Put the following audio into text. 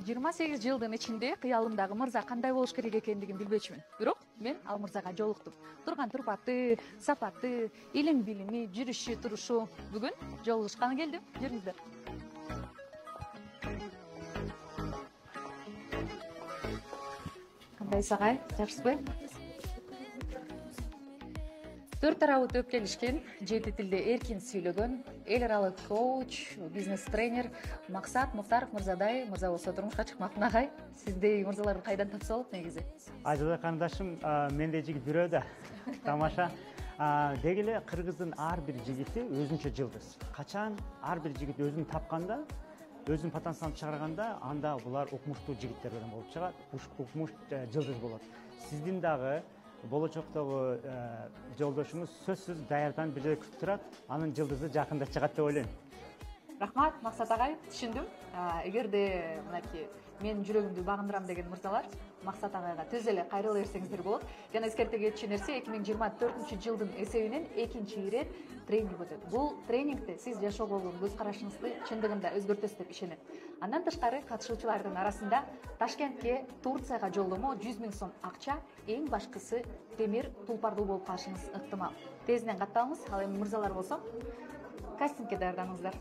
28 жылдын ичинде кыялымдагы мырза кандай болуш керек экендигин билбечүмүн. Бирок мен ал мырзага жолуктум. Турган турпаты, сапаты, илим билими, жүрүшү, турушу. Бүгүн жолугушканы келдим. Жүрүңүздөр. Кандайсыз агай? Жакшысызбы? Төрт тарабы төп келишкен, жети тилде эркин сүйлөгөн, эл аралык коуч, бизнес тренер Максат Муктаров мырзадай мырза болсо турмушка чыкмактын агай. Сиздей мырзаларды кайдан тапса болот негизи? Айзада кандашым, менде жигит бирөө да. Тамаша. Деги эле кыргыздын ар бир жигити өзүнчө жылдыз. Качан ар бир жигит өзүн тапканда, өзүнүн потенциалын чыгарганда, анда булар укмуштуу жигиттерден болуп чыгат, укмуш жылдыз болот. Сиздин дагы болочоктогу жолдошуңуз сөзсүз даярдан бир жерде күтүп турат, анын жылдызы жакында чыгат деп ойлойм. Рахмат, Максат агай, түшүндүм. Эгерде мынакей мен жүрөгүмдү багындырам деген мырзалар Максат агайга түз эле кайрыла берсеңиздер болот. Жана эскерте кетчү нерсе 2024-жылдын эсебинен экинчи ирет тренинг өтөт. Бул тренингде сиз жашоого болгон көз карашыңызды чындыгында өзгөртөсүз деп ишенем. Андан тышкары катышуучулардын арасында Ташкентке, Турцияга жолдомо 100 000 сом акча, эң башкысы темир тулпардуу болуп калышыңыз ыктымал. Тезинен катталыңыз, ал эми мырзалар болсо кастингке даярданыңыздар.